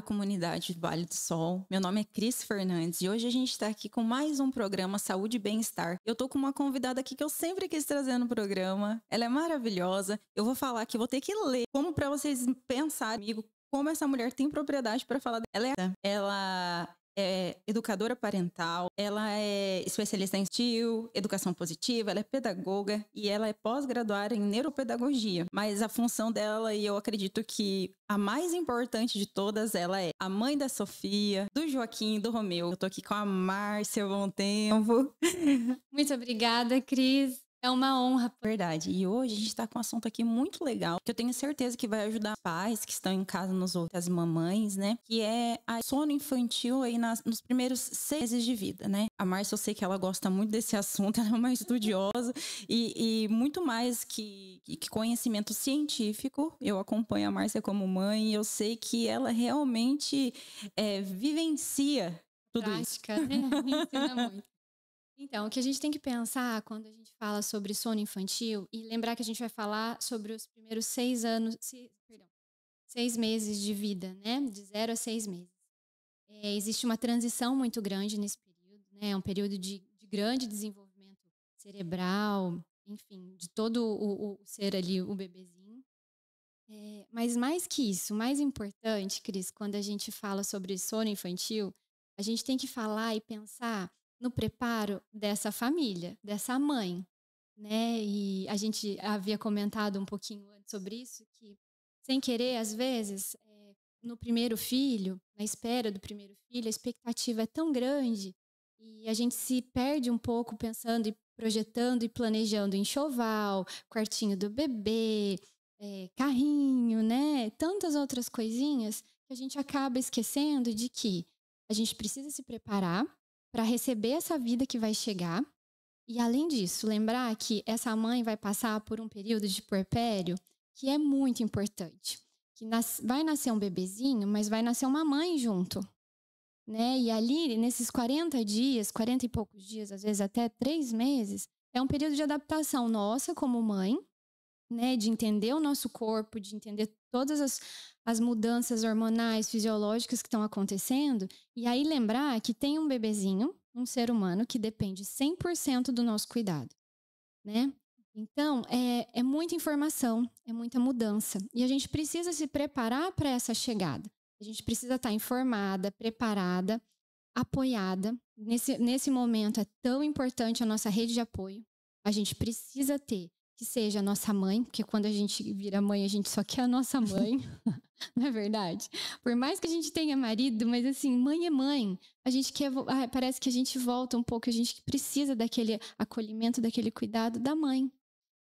Olá, comunidade do Vale do Sol. Meu nome é Cris Fernandes e hoje a gente está aqui com mais um programa Saúde e Bem-Estar. Eu tô com uma convidada aqui que eu sempre quis trazer no programa. Ela é maravilhosa. Eu vou falar aqui, vou ter que ler como para vocês pensarem comigo como essa mulher tem propriedade para falar dela. Ela é educadora parental, ela é especialista em estilo, educação positiva, ela é pedagoga e ela é pós-graduada em neuropedagogia. Mas a função dela, e eu acredito que a mais importante de todas, ela é a mãe da Sofia, do Joaquim, do Romeu. Eu tô aqui com a Márcia, bom tempo. Muito obrigada, Cris. É uma honra. Verdade. E hoje a gente tá com um assunto aqui muito legal, que eu tenho certeza que vai ajudar os pais que estão em casa, as mamães, né? Que é a sono infantil aí nos primeiros 6 meses de vida, né? A Márcia, eu sei que ela gosta muito desse assunto, ela é uma estudiosa e muito mais que conhecimento científico. Eu acompanho a Márcia como mãe e eu sei que ela realmente vivencia tudo Prática, isso. né? Me ensina muito. Então, o que a gente tem que pensar quando a gente fala sobre sono infantil e lembrar que a gente vai falar sobre os primeiros 6 meses de vida, né? De 0 a 6 meses. Existe uma transição muito grande nesse período, né? É um período de grande desenvolvimento cerebral, enfim, de todo o ser ali, o bebezinho. Mas mais que isso, mais importante, Cris, quando a gente fala sobre sono infantil, a gente tem que falar e pensar no preparo dessa família, dessa mãe, né? E a gente havia comentado um pouquinho antes sobre isso, que sem querer, às vezes, no primeiro filho, na espera do primeiro filho, a expectativa é tão grande e a gente se perde um pouco pensando e projetando e planejando enxoval, quartinho do bebê, carrinho, né? Tantas outras coisinhas que a gente acaba esquecendo de que a gente precisa se preparar para receber essa vida que vai chegar. E além disso, lembrar que essa mãe vai passar por um período de puerpério que é muito importante. Que vai nascer um bebezinho, mas vai nascer uma mãe junto, né? E ali, nesses 40 dias, 40 e poucos dias, às vezes até 3 meses, é um período de adaptação nossa como mãe, né, de entender o nosso corpo, de entender todas as mudanças hormonais, fisiológicas que estão acontecendo. E aí lembrar que tem um bebezinho, um ser humano, que depende 100% do nosso cuidado, né? Então, é muita informação, é muita mudança. E a gente precisa se preparar para essa chegada. A gente precisa estar informada, preparada, apoiada. Nesse momento é tão importante a nossa rede de apoio. A gente precisa ter que seja a nossa mãe, porque quando a gente vira mãe, a gente só quer a nossa mãe, não é verdade? Por mais que a gente tenha marido, mas assim, mãe é mãe. A gente quer, parece que a gente volta um pouco, a gente precisa daquele acolhimento, daquele cuidado da mãe,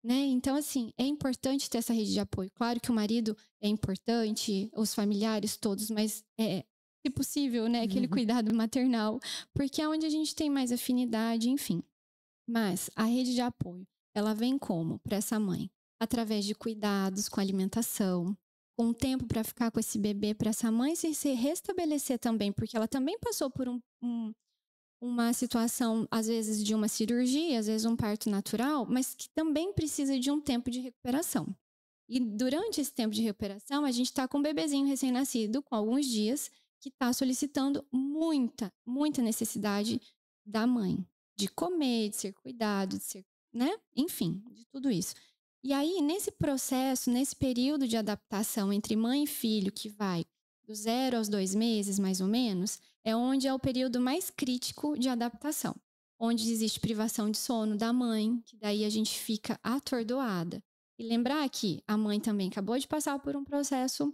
né? Então, assim, é importante ter essa rede de apoio. Claro que o marido é importante, os familiares todos, mas se possível, né? Aquele cuidado maternal, porque é onde a gente tem mais afinidade, enfim. Mas a rede de apoio, ela vem como para essa mãe? Através de cuidados com alimentação, com tempo para ficar com esse bebê, para essa mãe se restabelecer também, porque ela também passou por uma situação, às vezes de uma cirurgia, às vezes um parto natural, mas que também precisa de um tempo de recuperação. E durante esse tempo de recuperação, a gente está com um bebezinho recém-nascido, com alguns dias, que está solicitando muita, muita necessidade da mãe. De comer, de ser cuidado, de ser, né? Enfim, de tudo isso. E aí, nesse processo, nesse período de adaptação entre mãe e filho, que vai do 0 aos 2 meses, mais ou menos, é onde é o período mais crítico de adaptação. Onde existe privação de sono da mãe, que daí a gente fica atordoada. E lembrar que a mãe também acabou de passar por um processo,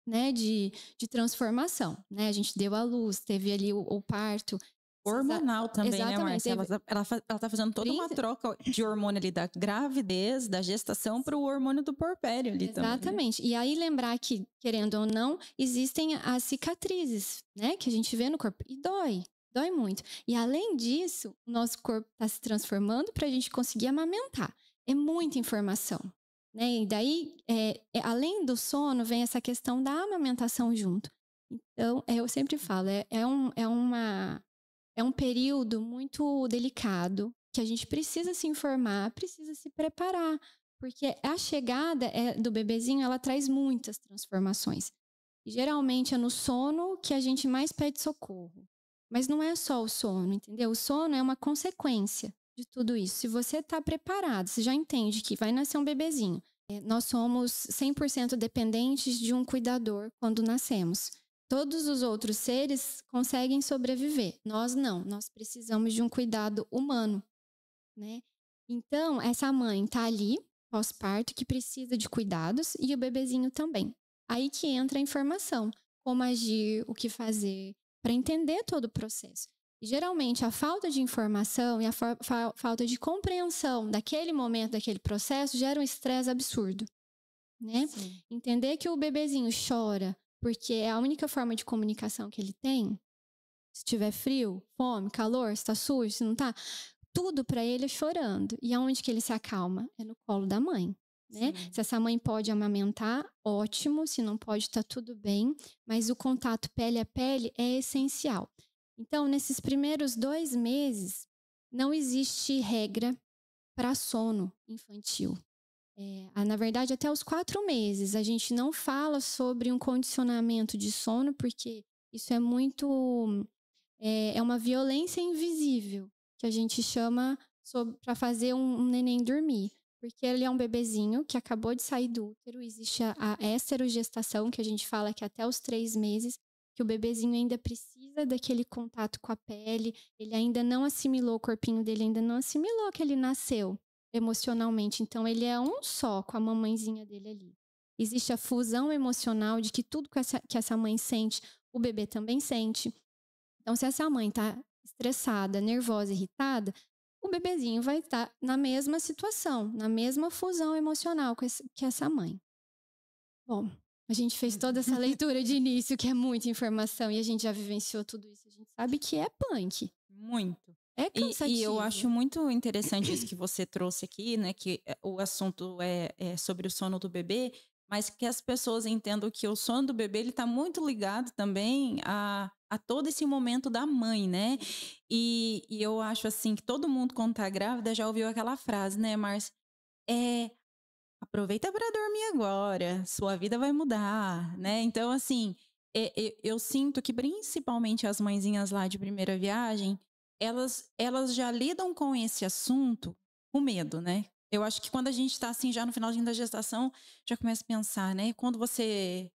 né, de transformação, né? A gente deu à luz, teve ali o parto. Hormonal também, né, Márcia? Ela tá fazendo toda uma troca de hormônio ali da gravidez, da gestação para o hormônio do puerpério ali também. Exatamente. Né? E aí lembrar que, querendo ou não, existem as cicatrizes, né? Que a gente vê no corpo. E dói muito. E além disso, o nosso corpo está se transformando para a gente conseguir amamentar. É muita informação. Né? E daí, além do sono, vem essa questão da amamentação junto. Então, eu sempre falo, é um período muito delicado que a gente precisa se informar, precisa se preparar, porque a chegada do bebezinho, ela traz muitas transformações. E geralmente é no sono que a gente mais pede socorro. Mas não é só o sono, entendeu? O sono é uma consequência de tudo isso. Se você está preparado, você já entende que vai nascer um bebezinho. Nós somos 100% dependentes de um cuidador quando nascemos. Todos os outros seres conseguem sobreviver. Nós não. Nós precisamos de um cuidado humano, né? Então, essa mãe está ali, pós-parto, que precisa de cuidados e o bebezinho também. Aí que entra a informação, como agir, o que fazer, para entender todo o processo. E, geralmente, a falta de informação e a falta de compreensão daquele momento, daquele processo, gera um estresse absurdo, né? Sim. Entender que o bebezinho chora porque é a única forma de comunicação que ele tem, se tiver frio, fome, calor, se está sujo, se não está, tudo para ele é chorando. E aonde que ele se acalma? É no colo da mãe. Né? Se essa mãe pode amamentar, ótimo. Se não pode, tá tudo bem. Mas o contato pele a pele é essencial. Então, nesses primeiros 2 meses, não existe regra para sono infantil. Na verdade, até os 4 meses, a gente não fala sobre um condicionamento de sono, porque isso é muito... é uma violência invisível, que a gente chama para fazer um neném dormir. Porque ele é um bebezinho que acabou de sair do útero, existe a esterogestação, que a gente fala que até os 3 meses, que o bebezinho ainda precisa daquele contato com a pele, ele ainda não assimilou, o corpinho dele ainda não assimilou que ele nasceu emocionalmente. Então, ele é um só com a mamãezinha dele ali. Existe a fusão emocional de que tudo que essa mãe sente, o bebê também sente. Então, se essa mãe está estressada, nervosa, irritada, o bebezinho vai estar na mesma situação, na mesma fusão emocional que essa mãe. Bom, a gente fez toda essa leitura de início, que é muita informação, e a gente já vivenciou tudo isso. A gente sabe que é punk. Muito. É cansativo. E eu acho muito interessante isso que você trouxe aqui, né? Que o assunto é sobre o sono do bebê, mas que as pessoas entendam que o sono do bebê ele está muito ligado também a todo esse momento da mãe, né? E eu acho assim que todo mundo quando tá grávida já ouviu aquela frase, né, Márcia? Aproveita para dormir agora, sua vida vai mudar, né? Então, assim, eu sinto que principalmente as mãezinhas lá de primeira viagem, elas já lidam com esse assunto com medo, né? Eu acho que quando a gente está assim já no finalzinho da gestação, já começa a pensar, né? Quando você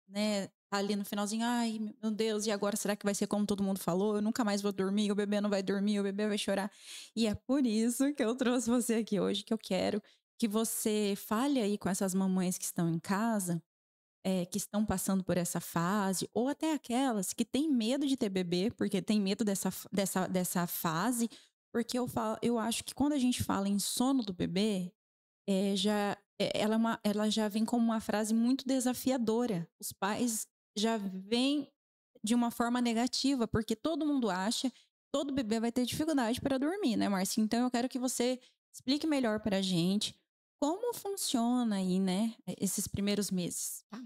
né, tá ali no finalzinho, ai meu Deus, e agora será que vai ser como todo mundo falou? Eu nunca mais vou dormir, o bebê não vai dormir, o bebê vai chorar. E é por isso que eu trouxe você aqui hoje, que eu quero que você fale aí com essas mamães que estão em casa, que estão passando por essa fase, ou até aquelas que têm medo de ter bebê, porque tem medo dessa fase, porque eu acho que quando a gente fala em sono do bebê, ela já vem como uma frase muito desafiadora. Os pais já vêm de uma forma negativa, porque todo mundo acha que todo bebê vai ter dificuldade para dormir, né, Márcia? Então eu quero que você explique melhor para a gente como funciona aí, né, esses primeiros meses. Tá.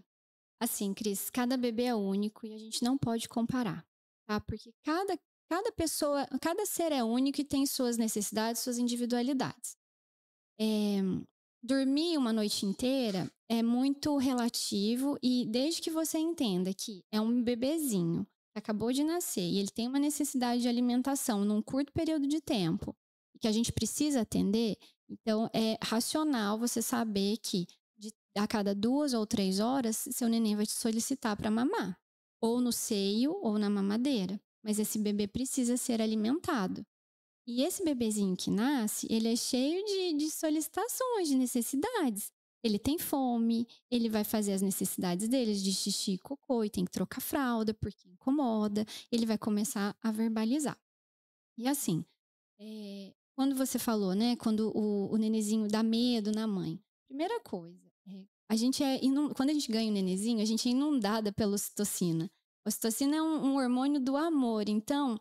Assim, Cris, cada bebê é único e a gente não pode comparar, tá? Porque cada pessoa, cada ser é único e tem suas necessidades, suas individualidades. Dormir uma noite inteira é muito relativo e desde que você entenda que é um bebezinho que acabou de nascer e ele tem uma necessidade de alimentação num curto período de tempo e que a gente precisa atender, então é racional você saber que a cada 2 ou 3 horas seu neném vai te solicitar para mamar, ou no seio ou na mamadeira, mas esse bebê precisa ser alimentado. E esse bebezinho que nasce, ele é cheio de solicitações, de necessidades. Ele tem fome, ele vai fazer as necessidades dele de xixi e cocô e tem que trocar fralda porque incomoda. Ele vai começar a verbalizar. E assim, quando você falou, né? Quando o nenenzinho dá medo na mãe. Primeira coisa, quando a gente ganha um nenenzinho, a gente é inundada pela ocitocina. A ocitocina é um hormônio do amor. Então,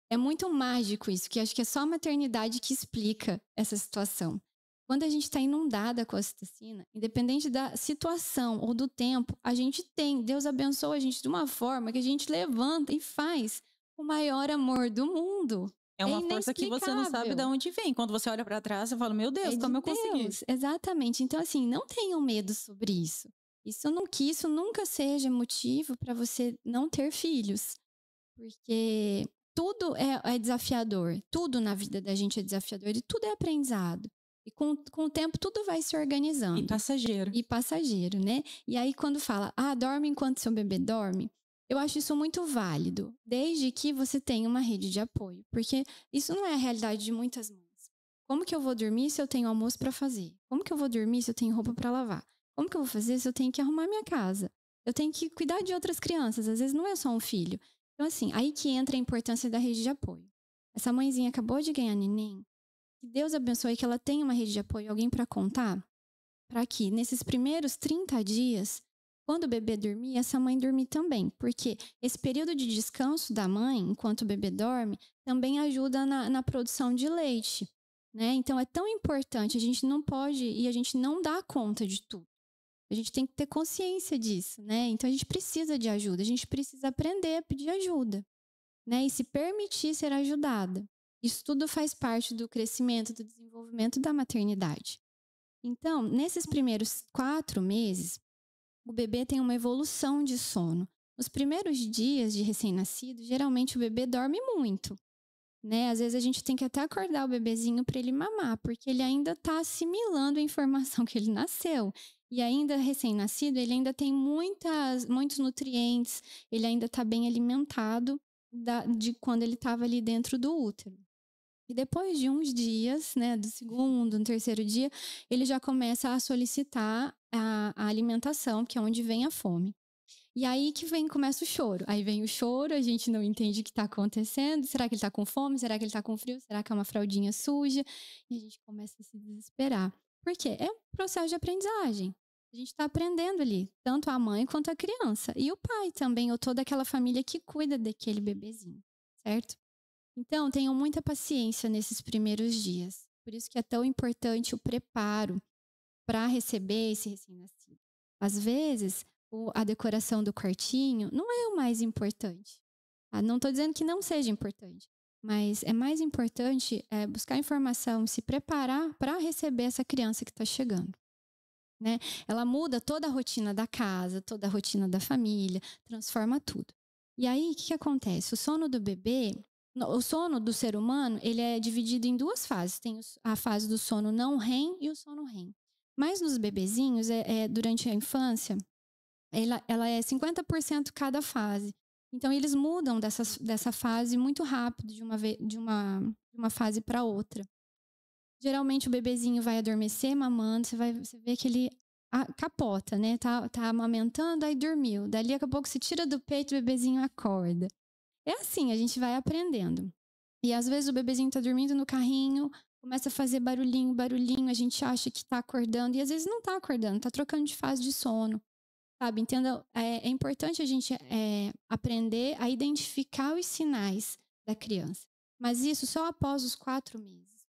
é muito mágico isso, que acho que é só a maternidade que explica essa situação. Quando a gente está inundada com a ocitocina, independente da situação ou do tempo, a gente tem. Deus abençoa a gente de uma forma que a gente levanta e faz o maior amor do mundo. É uma força que você não sabe de onde vem. Quando você olha para trás, você fala, meu Deus, como eu consegui? Exatamente. Então, assim, não tenham medo sobre isso. Que isso nunca seja motivo para você não ter filhos, porque tudo é desafiador, tudo na vida da gente é desafiador e tudo é aprendizado. E com o tempo tudo vai se E organizando. passageiro. E passageiro, né? E aí quando fala, dorme enquanto seu bebê dorme, eu acho isso muito válido, desde que você tenha uma rede de apoio, porque isso não é a realidade de muitas mães. Como que eu vou dormir se eu tenho almoço para fazer? Como que eu vou dormir se eu tenho roupa para lavar? Como que eu vou fazer se eu tenho que arrumar minha casa? Eu tenho que cuidar de outras crianças, às vezes não é só um filho. Então assim, aí que entra a importância da rede de apoio. Essa mãezinha acabou de ganhar neném, que Deus abençoe que ela tenha uma rede de apoio, alguém para contar, para que nesses primeiros 30 dias, quando o bebê dormir, essa mãe dormir também. Porque esse período de descanso da mãe, enquanto o bebê dorme, também ajuda na produção de leite, né? Então é tão importante, a gente não pode e a gente não dá conta de tudo. A gente tem que ter consciência disso, né? Então a gente precisa de ajuda, a gente precisa aprender a pedir ajuda, né? E se permitir ser ajudada. Isso tudo faz parte do crescimento, do desenvolvimento da maternidade. Então, nesses primeiros 4 meses, o bebê tem uma evolução de sono. Nos primeiros dias de recém-nascido, geralmente o bebê dorme muito, né? Às vezes a gente tem que até acordar o bebezinho para ele mamar, porque ele ainda está assimilando a informação que ele nasceu. E ainda recém-nascido, ele ainda tem muitos nutrientes, ele ainda está bem alimentado de quando ele estava ali dentro do útero. E depois de uns dias, né, do segundo, no terceiro dia, ele já começa a solicitar a alimentação, que é onde vem a fome. E aí que começa o choro. Aí vem o choro, a gente não entende o que está acontecendo. Será que ele está com fome? Será que ele está com frio? Será que é uma fraldinha suja? E a gente começa a se desesperar. Por quê? É um processo de aprendizagem. A gente está aprendendo ali, tanto a mãe quanto a criança. E o pai também, ou toda aquela família que cuida daquele bebezinho, certo? Então, tenham muita paciência nesses primeiros dias. Por isso que é tão importante o preparo para receber esse recém-nascido. Às vezes, a decoração do quartinho não é o mais importante. Não estou dizendo que não seja importante, mas é mais importante buscar informação, se preparar para receber essa criança que está chegando, né? Ela muda toda a rotina da casa, toda a rotina da família, transforma tudo. E aí, o que acontece? O sono do bebê, o sono do ser humano, ele é dividido em 2 fases. Tem a fase do sono não REM e o sono REM. Mas nos bebezinhos, durante a infância, ela é 50% cada fase. Então, eles mudam dessa fase muito rápido, de uma fase para outra. Geralmente, o bebezinho vai adormecer mamando, você vê que ele capota, né? Tá amamentando, aí dormiu. Dali, daqui a pouco, se tira do peito, o bebezinho acorda. É assim, a gente vai aprendendo. E às vezes o bebezinho tá dormindo no carrinho, começa a fazer barulhinho, a gente acha que tá acordando, e às vezes não tá acordando, tá trocando de fase de sono, sabe? Entenda, é importante a gente aprender a identificar os sinais da criança. Mas isso só após os 4 meses.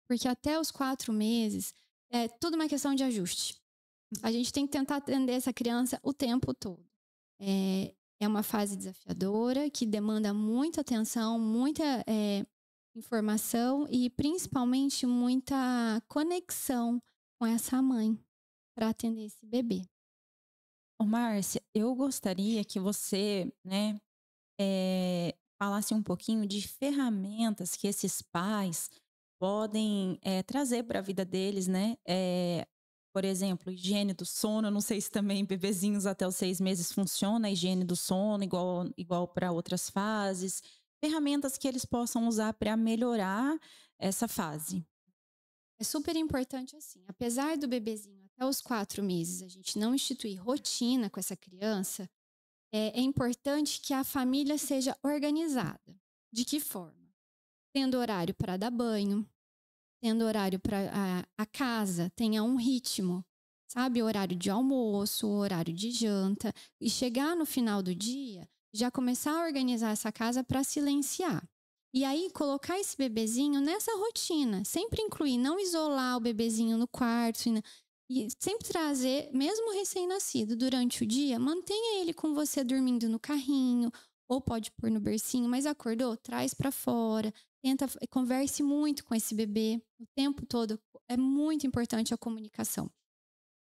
Porque até os 4 meses, é tudo uma questão de ajuste. A gente tem que tentar atender essa criança o tempo todo. É uma fase desafiadora, que demanda muita atenção, muita informação e principalmente muita conexão com essa mãe para atender esse bebê. Ô, Márcia, eu gostaria que você, né, falasse um pouquinho de ferramentas que esses pais podem trazer para a vida deles, né? Por exemplo, higiene do sono. Eu não sei se também bebezinhos até os 6 meses funciona a higiene do sono igual para outras fases. Ferramentas que eles possam usar para melhorar essa fase. É super importante assim, apesar do bebezinho até os 4 meses a gente não instituir rotina com essa criança, é importante que a família seja organizada. De que forma? Tendo horário para dar banho, tendo horário para a casa, tenha um ritmo, sabe? Horário de almoço, horário de janta. E chegar no final do dia, já começar a organizar essa casa para silenciar. E aí, colocar esse bebezinho nessa rotina. Sempre incluir, não isolar o bebezinho no quarto. E sempre trazer, mesmo recém-nascido, durante o dia, mantenha ele com você dormindo no carrinho, ou pode pôr no bercinho, mas acordou? Traz para fora. Converse muito com esse bebê o tempo todo. É muito importante a comunicação.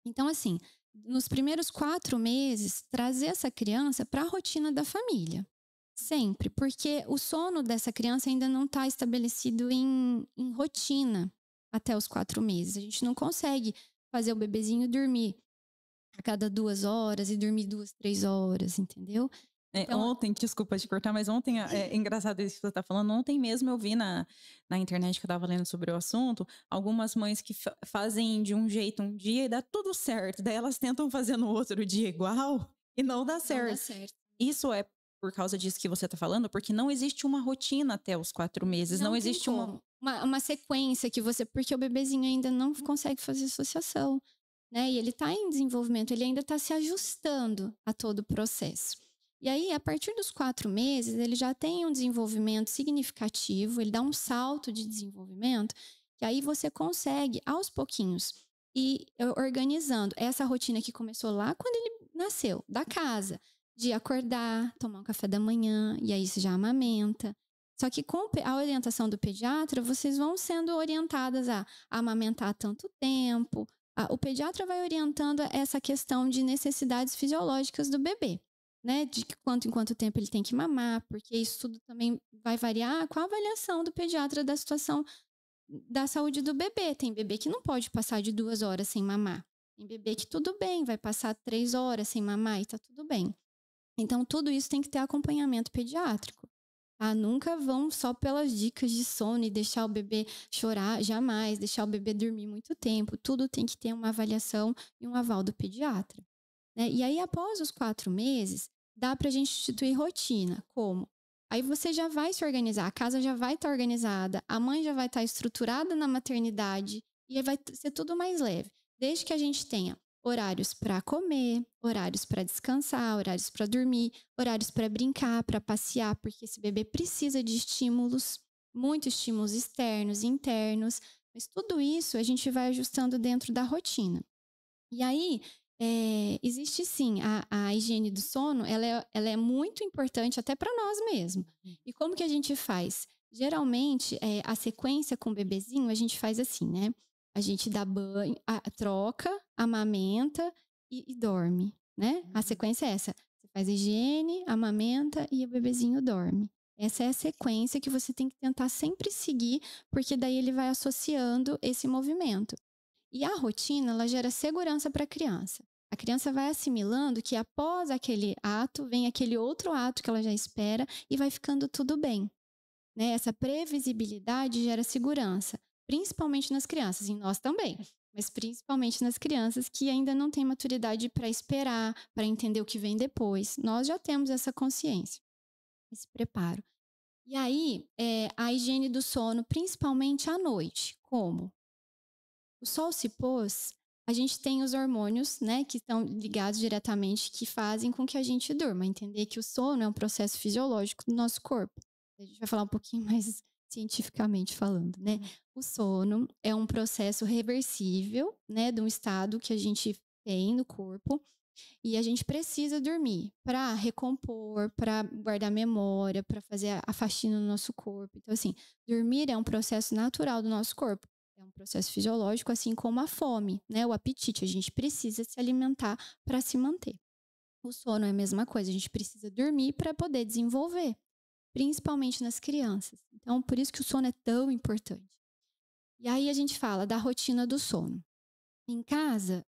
Então, assim, nos primeiros 4 meses, trazer essa criança para a rotina da família. Sempre, porque o sono dessa criança ainda não está estabelecido em rotina até os 4 meses. A gente não consegue fazer o bebezinho dormir a cada 2 horas e dormir 2, 3 horas, entendeu? Então, Ontem, desculpa te cortar, mas ontem, é engraçado isso que você está falando. Ontem mesmo eu vi na internet que eu estava lendo sobre o assunto, algumas mães que fazem de um jeito um dia e dá tudo certo. Daí elas tentam fazer no outro dia igual e não dá não certo. dá certo. Isso é por causa disso que você está falando, porque não existe uma rotina até os 4 meses. Não existe uma sequência que você... Porque o bebezinho ainda não consegue fazer associação, né? E ele está em desenvolvimento, ele ainda está se ajustando a todo o processo. E aí, a partir dos 4 meses, ele já tem um desenvolvimento significativo, ele dá um salto de desenvolvimento, que aí você consegue, aos pouquinhos, ir organizando essa rotina que começou lá quando ele nasceu, da casa, de acordar, tomar um café da manhã, e aí você já amamenta. Só que com a orientação do pediatra, vocês vão sendo orientadas a amamentar tanto tempo. O pediatra vai orientando essa questão de necessidades fisiológicas do bebê, né? De quanto em quanto tempo ele tem que mamar, porque isso tudo também vai variar com a avaliação do pediatra da situação da saúde do bebê. Tem bebê que não pode passar de 2 horas sem mamar. Tem bebê que tudo bem, vai passar 3 horas sem mamar e tá tudo bem. Então, tudo isso tem que ter acompanhamento pediátrico. Tá? Nunca vão só pelas dicas de sono e deixar o bebê chorar, jamais. Deixar o bebê dormir muito tempo. Tudo tem que ter uma avaliação e um aval do pediatra. Né? E aí, após os 4 meses, dá para a gente instituir rotina. Como? Aí você já vai se organizar, a casa já vai estar organizada, a mãe já vai estar estruturada na maternidade e aí vai ser tudo mais leve. Desde que a gente tenha horários para comer, horários para descansar, horários para dormir, horários para brincar, para passear, porque esse bebê precisa de estímulos, muitos estímulos externos e internos, mas tudo isso a gente vai ajustando dentro da rotina. E aí, existe sim, a higiene do sono, ela é muito importante até para nós mesmos. E como que a gente faz? Geralmente, a sequência com o bebezinho, a gente faz assim, né? A gente dá banho, troca, amamenta e dorme, né? A sequência é essa. Você faz higiene, amamenta e o bebezinho dorme. Essa é a sequência que você tem que tentar sempre seguir, porque daí ele vai associando esse movimento. E a rotina, ela gera segurança para a criança. A criança vai assimilando que após aquele ato, vem aquele outro ato que ela já espera e vai ficando tudo bem. Né? Essa previsibilidade gera segurança, principalmente nas crianças, em nós também, mas principalmente nas crianças que ainda não têm maturidade para esperar, para entender o que vem depois. Nós já temos essa consciência, esse preparo. E aí, a higiene do sono, principalmente à noite. Como? O sol se pôs, a gente tem os hormônios, né, que estão ligados diretamente, que fazem com que a gente durma. Entender que o sono é um processo fisiológico do nosso corpo. A gente vai falar um pouquinho mais cientificamente falando, né? O sono é um processo reversível, né, de um estado que a gente tem no corpo e a gente precisa dormir para recompor, para guardar memória, para fazer a faxina no nosso corpo. Então, assim, dormir é um processo natural do nosso corpo. É um processo fisiológico, assim como a fome, né? O apetite. A gente precisa se alimentar para se manter. O sono é a mesma coisa. A gente precisa dormir para poder desenvolver, principalmente nas crianças. Então, por isso que o sono é tão importante. E aí a gente fala da rotina do sono. Em casa,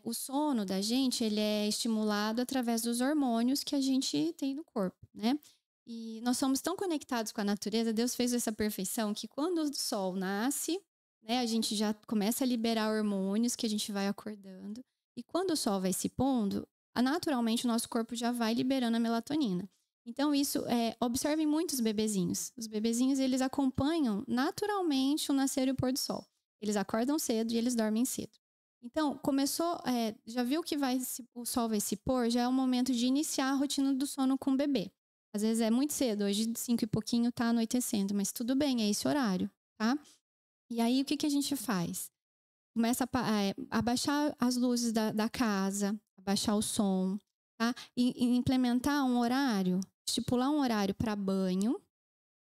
o sono da gente, ele é estimulado através dos hormônios que a gente tem no corpo, né? E nós somos tão conectados com a natureza, Deus fez essa perfeição que quando o sol nasce, né, a gente já começa a liberar hormônios que a gente vai acordando. E quando o sol vai se pondo, naturalmente o nosso corpo já vai liberando a melatonina. Então isso, observem muitos bebezinhos. Os bebezinhos, eles acompanham naturalmente o nascer e o pôr do sol. Eles acordam cedo e eles dormem cedo. Então, começou, já viu que o sol vai se pôr, já é o momento de iniciar a rotina do sono com o bebê. Às vezes é muito cedo, hoje de 5 e pouquinho tá anoitecendo, mas tudo bem, é esse horário, tá? E aí, o que a gente faz? Começa a abaixar as luzes da casa, abaixar o som, tá? E implementar um horário, estipular um horário para banho.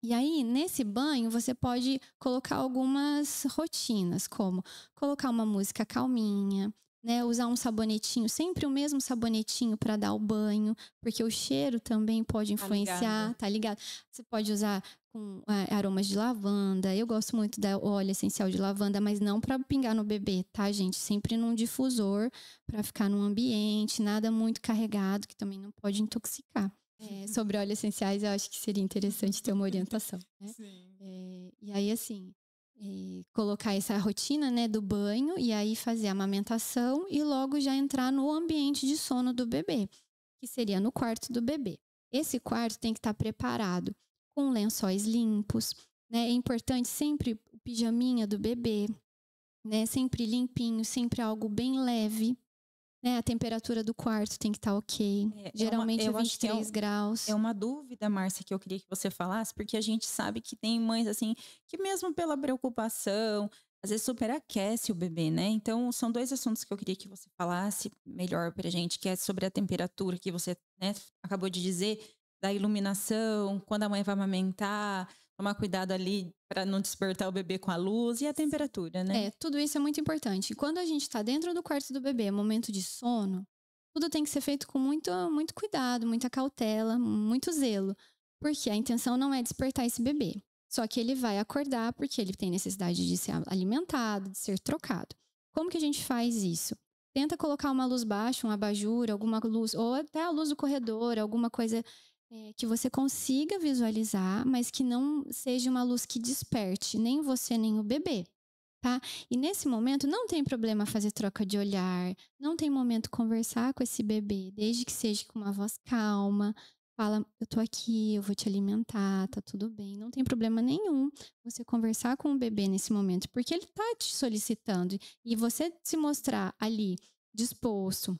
E aí, nesse banho, você pode colocar algumas rotinas, como colocar uma música calminha, né? Usar um sabonetinho, sempre o mesmo sabonetinho para dar o banho, porque o cheiro também pode influenciar, tá ligado? Você pode usar com aromas de lavanda. Eu gosto muito da óleo essencial de lavanda, mas não para pingar no bebê, tá, gente? Sempre num difusor para ficar num ambiente, nada muito carregado, que também não pode intoxicar. Sobre óleos essenciais, eu acho que seria interessante ter uma orientação, né? Sim. E aí, assim, colocar essa rotina, né, do banho e aí fazer a amamentação e logo já entrar no ambiente de sono do bebê, que seria no quarto do bebê. Esse quarto tem que estar preparado com lençóis limpos, né? É importante sempre o pijaminha do bebê, né? Sempre limpinho, sempre algo bem leve, né? A temperatura do quarto tem que estar ok. Geralmente é 23 graus. É uma dúvida, Márcia, que eu queria que você falasse, porque a gente sabe que tem mães, assim, que mesmo pela preocupação, às vezes superaquece o bebê, né? Então, são 2 assuntos que eu queria que você falasse melhor pra gente, que é sobre a temperatura que você, né, acabou de dizer, da iluminação, quando a mãe vai amamentar, tomar cuidado ali para não despertar o bebê com a luz e a temperatura, né? Tudo isso é muito importante. Quando a gente está dentro do quarto do bebê, momento de sono, tudo tem que ser feito com muito, muito cuidado, muita cautela, muito zelo. Porque a intenção não é despertar esse bebê. Só que ele vai acordar porque ele tem necessidade de ser alimentado, de ser trocado. Como que a gente faz isso? Tenta colocar uma luz baixa, um abajur, alguma luz, ou até a luz do corredor, alguma coisa que você consiga visualizar, mas que não seja uma luz que desperte nem você nem o bebê, tá? E nesse momento não tem problema fazer troca de olhar, não tem momento conversar com esse bebê, desde que seja com uma voz calma. Fala, eu tô aqui, eu vou te alimentar, tá tudo bem. Não tem problema nenhum você conversar com o bebê nesse momento, porque ele tá te solicitando. E você se mostrar ali disposto,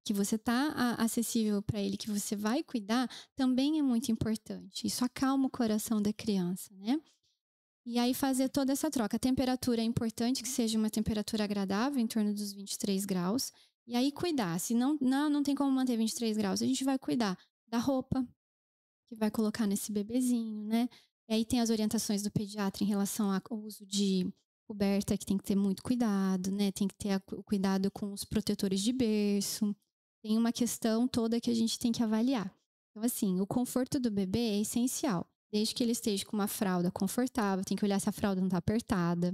que você tá acessível para ele, que você vai cuidar, também é muito importante. Isso acalma o coração da criança, né? E aí fazer toda essa troca. A temperatura é importante que seja uma temperatura agradável, em torno dos 23 graus. E aí cuidar. Se não tem como manter 23 graus, a gente vai cuidar da roupa que vai colocar nesse bebezinho, né? E aí tem as orientações do pediatra em relação ao uso de coberta, que tem que ter muito cuidado, né? Tem que ter o cuidado com os protetores de berço. Tem uma questão toda que a gente tem que avaliar. Então, assim, o conforto do bebê é essencial. Desde que ele esteja com uma fralda confortável, tem que olhar se a fralda não está apertada,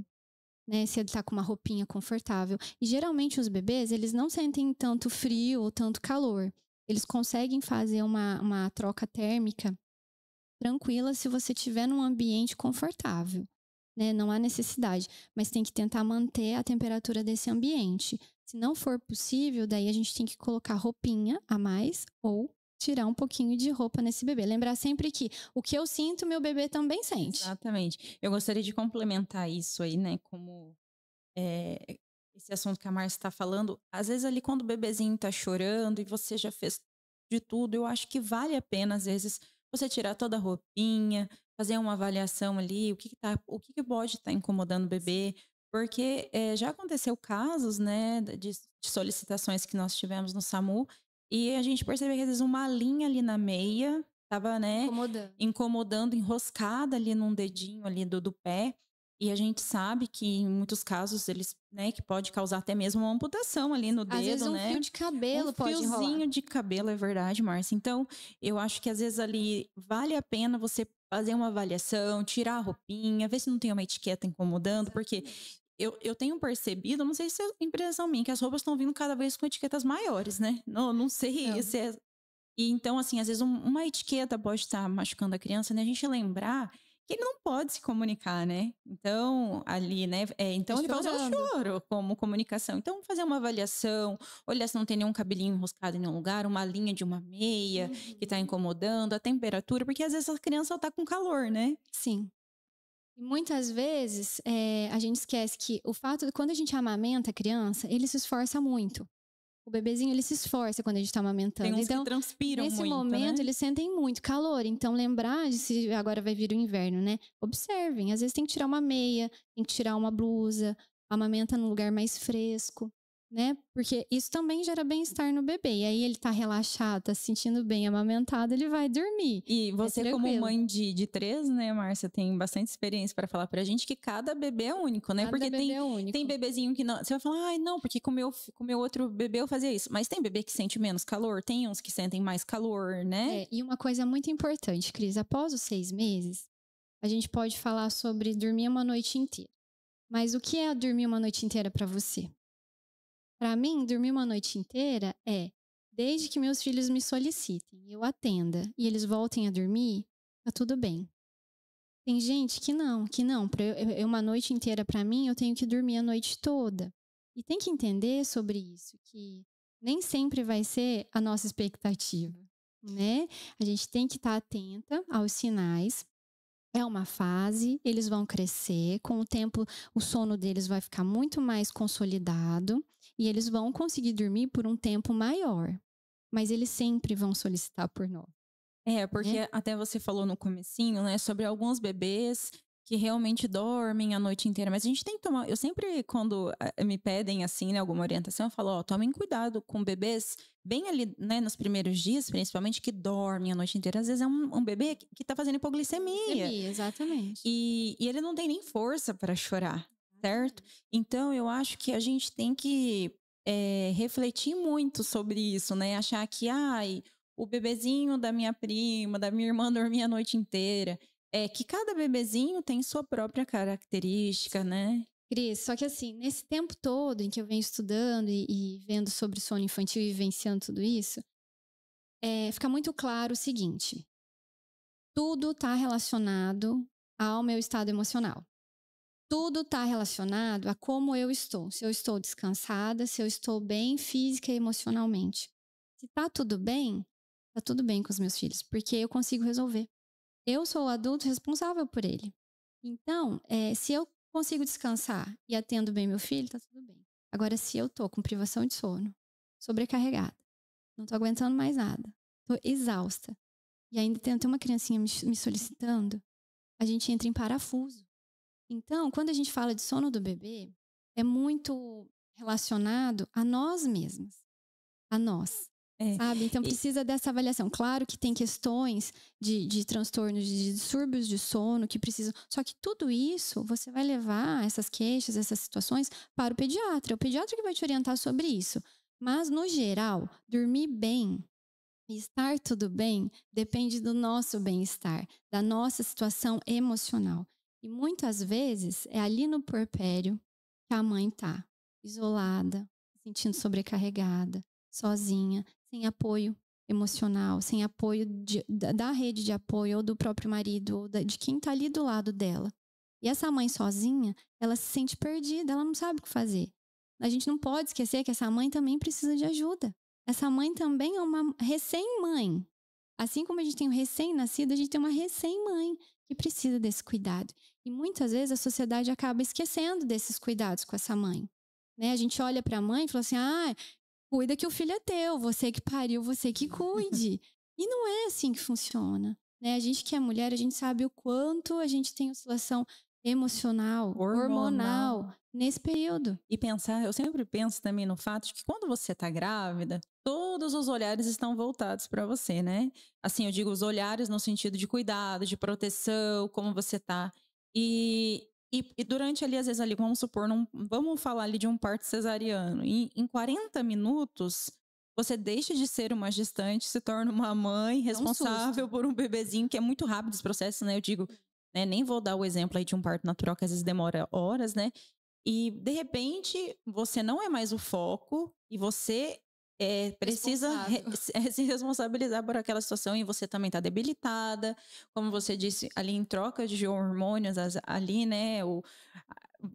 né? Se ele está com uma roupinha confortável. E geralmente os bebês, eles não sentem tanto frio ou tanto calor. Eles conseguem fazer uma troca térmica tranquila se você estiver num ambiente confortável, né? Não há necessidade, mas tem que tentar manter a temperatura desse ambiente. Se não for possível, daí a gente tem que colocar roupinha a mais ou tirar um pouquinho de roupa nesse bebê. Lembrar sempre que o que eu sinto, meu bebê também sente. Exatamente. Eu gostaria de complementar isso aí, né? Como esse assunto que a Márcia está falando. Às vezes ali quando o bebezinho tá chorando e você já fez de tudo, eu acho que vale a pena, às vezes, você tirar toda a roupinha, fazer uma avaliação ali, o que pode estar incomodando o bebê. Porque já aconteceu casos, né, de solicitações que nós tivemos no SAMU, e a gente percebeu que às vezes uma linha ali na meia tava, né, incomodando, enroscada ali num dedinho ali do pé. E a gente sabe que em muitos casos eles, né, que pode causar até mesmo uma amputação ali no dedo, Às vezes um fio de cabelo pode enrolar. Um fiozinho de cabelo, é verdade, Márcia. Então, eu acho que às vezes ali vale a pena você fazer uma avaliação, tirar a roupinha, ver se não tem uma etiqueta incomodando, porque eu tenho percebido, não sei se é impressão minha, que as roupas estão vindo cada vez com etiquetas maiores, né? Não sei se é... E então, assim, às vezes uma etiqueta pode estar machucando a criança, né? A gente lembrar que ele não pode se comunicar, né? Então, ali, né? Então, ele vai usar o choro como comunicação. Então, fazer uma avaliação, olhar se não tem nenhum cabelinho enroscado em nenhum lugar, uma linha de uma meia que tá incomodando, a temperatura, porque às vezes a criança tá com calor, né? Sim. E muitas vezes a gente esquece que o fato de quando a gente amamenta a criança, ele se esforça muito. O bebezinho, ele se esforça quando a gente tá amamentando. Tem uns então, que transpiram nesse muito, momento, né? eles sentem muito calor. Então, lembrar de se agora vai vir o inverno, né? Observem. Às vezes tem que tirar uma meia, tem que tirar uma blusa, amamenta num lugar mais fresco. né? Porque isso também gera bem-estar no bebê. E aí ele tá relaxado, tá se sentindo bem amamentado, ele vai dormir. E você, como tranquilo. mãe de 3, né, Márcia, tem bastante experiência para falar pra gente que cada bebê é único, né? Cada Porque bebê é único. tem bebezinho que não. Você vai falar, ai, não, porque com o meu outro bebê eu fazia isso. Mas tem bebê que sente menos calor, tem uns que sentem mais calor, né? E uma coisa muito importante, Cris, após os 6 meses, a gente pode falar sobre dormir uma noite inteira. Mas o que é dormir uma noite inteira para você? Para mim, dormir uma noite inteira é, desde que meus filhos me solicitem, eu atenda e eles voltem a dormir, tá tudo bem. Tem gente que não. Uma noite inteira para mim, eu tenho que dormir a noite toda. E tem que entender sobre isso, que nem sempre vai ser a nossa expectativa, né? A gente tem que estar atenta aos sinais. É uma fase, eles vão crescer, com o tempo o sono deles vai ficar muito mais consolidado e eles vão conseguir dormir por um tempo maior. Mas eles sempre vão solicitar por nós. Porque até você falou no comecinho, né, sobre alguns bebês que realmente dormem a noite inteira, mas a gente tem que tomar, eu sempre quando me pedem assim, né, alguma orientação, eu falo, ó, tomem cuidado com bebês bem ali, né, nos primeiros dias, principalmente, que dormem a noite inteira. Às vezes é um bebê que tá fazendo hipoglicemia. Exatamente. E ele não tem nem força para chorar, certo? Então eu acho que a gente tem que refletir muito sobre isso, né? Achar que, ai, o bebezinho da minha prima, da minha irmã dormia a noite inteira. É que cada bebezinho tem sua própria característica, né? Cris, só que assim, nesse tempo todo em que eu venho estudando e vendo sobre sono infantil e vivenciando tudo isso, fica muito claro o seguinte: tudo está relacionado ao meu estado emocional. Tudo está relacionado a como eu estou. Se eu estou descansada, se eu estou bem física e emocionalmente. Se tá tudo bem com os meus filhos, porque eu consigo resolver. Eu sou o adulto responsável por ele. Então, se eu consigo descansar e atendo bem meu filho, tá tudo bem. Agora, se eu tô com privação de sono, sobrecarregada, não tô aguentando mais nada, tô exausta, e ainda tem uma criancinha me solicitando, a gente entra em parafuso. Então, quando a gente fala de sono do bebê, é muito relacionado a nós mesmas, a nós. Sabe? Então precisa dessa avaliação. Claro que tem questões de transtornos, de distúrbios de sono que precisam. Só que tudo isso você vai levar essas queixas, essas situações para o pediatra. É o pediatra que vai te orientar sobre isso. Mas, no geral, dormir bem e estar tudo bem depende do nosso bem-estar, da nossa situação emocional. E muitas vezes é ali no puerpério que a mãe está isolada, se sentindo sobrecarregada, sozinha, sem apoio emocional, sem apoio da rede de apoio ou do próprio marido ou de quem está ali do lado dela. E essa mãe sozinha, ela se sente perdida, ela não sabe o que fazer. A gente não pode esquecer que essa mãe também precisa de ajuda. Essa mãe também é uma recém-mãe. Assim como a gente tem um recém-nascido, a gente tem uma recém-mãe que precisa desse cuidado. E muitas vezes a sociedade acaba esquecendo desses cuidados com essa mãe. Né? A gente olha para a mãe e fala assim, cuida que o filho é teu, você que pariu, você que cuide. E não é assim que funciona. Né? A gente que é mulher, a gente sabe o quanto a gente tem oscilação emocional, hormonal nesse período. E eu sempre penso também no fato de que quando você está grávida, todos os olhares estão voltados para você, né? Assim, eu digo os olhares no sentido de cuidado, de proteção, como você tá. E durante ali, às vezes ali, vamos supor, vamos falar ali de um parto cesariano. Em 40 minutos, você deixa de ser uma gestante, se torna uma mãe responsável por um bebezinho, que é muito rápido esse processo, né? Eu digo, né, nem vou dar o exemplo aí de um parto natural, que às vezes demora horas, né? E, de repente, você não é mais o foco e você precisa se responsabilizar por aquela situação, e você também está debilitada, como você disse, ali em troca de hormônios, ali, né,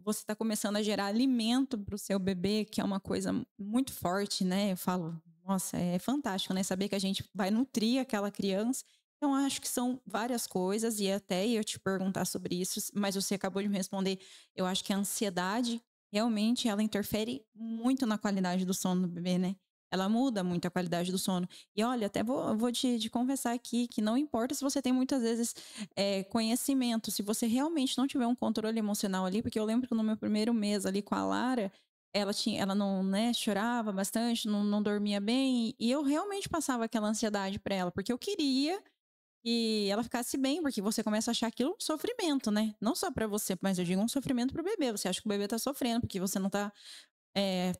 você está começando a gerar alimento para o seu bebê, que é uma coisa muito forte, né? Eu falo, nossa, é fantástico, né? Saber que a gente vai nutrir aquela criança. Então, acho que são várias coisas, e até eu te perguntar sobre isso, mas você acabou de me responder. Eu acho que a ansiedade, realmente, ela interfere muito na qualidade do sono do bebê, né? Ela muda muito a qualidade do sono. E olha, até vou te confessar aqui que não importa se você tem muitas vezes conhecimento, se você realmente não tiver um controle emocional ali, porque eu lembro que no meu primeiro mês ali com a Lara, ela não, né, chorava bastante, não dormia bem, e eu realmente passava aquela ansiedade para ela, porque eu queria que ela ficasse bem, porque você começa a achar aquilo um sofrimento, né? Não só para você, mas eu digo um sofrimento pro bebê. Você acha que o bebê tá sofrendo, porque você não tá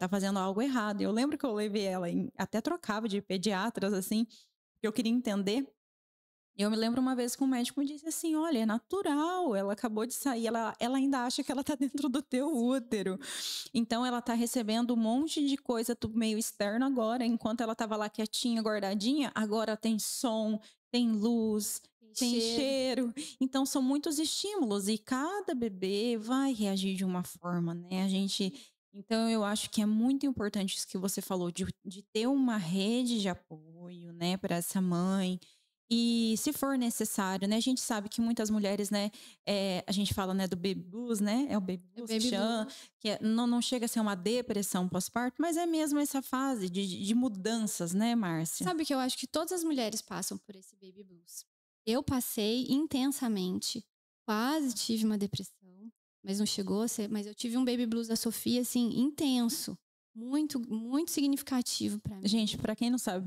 fazendo algo errado. Eu lembro que eu levei ela até trocava de pediatras, assim, porque eu queria entender. Eu me lembro uma vez que um médico me disse assim: olha, é natural, ela acabou de sair, ela ainda acha que ela tá dentro do teu útero. Então ela tá recebendo um monte de coisa do meio externo agora, enquanto ela tava lá quietinha, guardadinha, agora tem som, tem luz, tem cheiro. Então são muitos estímulos e cada bebê vai reagir de uma forma, né? Então eu acho que é muito importante isso que você falou, de ter uma rede de apoio, né, para essa mãe. E se for necessário, né? A gente sabe que muitas mulheres, né? A gente fala, né, do baby blues, né? É o baby É blues que baby chama, blues. que não chega a ser uma depressão pós-parto, mas é mesmo essa fase de mudanças, né, Márcia? Sabe que eu acho que todas as mulheres passam por esse baby blues. Eu passei intensamente, quase tive uma depressão, mas não chegou a ser, mas eu tive um baby blues da Sofia assim intenso, muito muito significativo para mim. Gente, para quem não sabe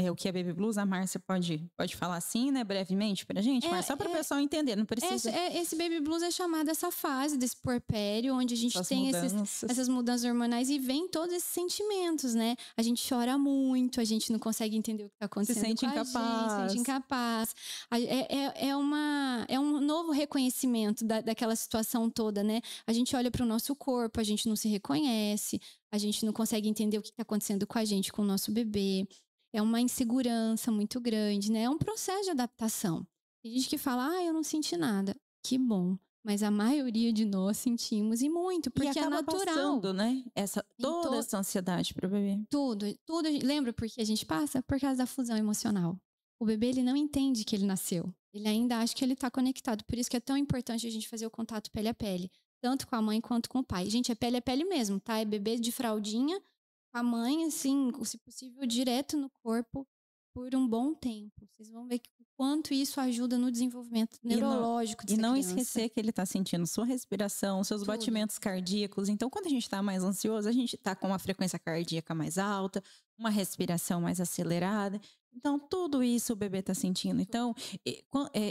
o que é baby blues, a Márcia pode falar assim, né, brevemente pra gente, Márcia, só para o pessoal entender, não precisa. Esse baby blues é chamado essa fase desse puerpério, onde a gente Essas tem mudanças. essas mudanças hormonais e vem todos esses sentimentos, né? A gente chora muito, a gente não consegue entender o que está acontecendo Se sente com a gente, se sente incapaz. É um novo reconhecimento daquela situação toda, né? A gente olha para o nosso corpo, a gente não se reconhece, a gente não consegue entender o que está acontecendo com a gente, com o nosso bebê. É uma insegurança muito grande, né? É um processo de adaptação. Tem gente que fala, eu não senti nada. Que bom. Mas a maioria de nós sentimos e muito, porque é natural. Passando, né? Toda essa ansiedade para o bebê. Tudo. Lembra por que a gente passa? Por causa da fusão emocional. O bebê, ele não entende que ele nasceu. Ele ainda acha que ele está conectado. Por isso que é tão importante a gente fazer o contato pele a pele. Tanto com a mãe quanto com o pai. Gente, é pele a pele mesmo, tá? É bebê de fraldinha, com a mãe, assim, se possível, direto no corpo por um bom tempo. Vocês vão ver o quanto isso ajuda no desenvolvimento neurológico dessa criança. E não esquecer que ele está sentindo sua respiração, seus batimentos cardíacos. Então, quando a gente está mais ansioso, a gente está com uma frequência cardíaca mais alta, uma respiração mais acelerada. Então, tudo isso o bebê está sentindo. Então,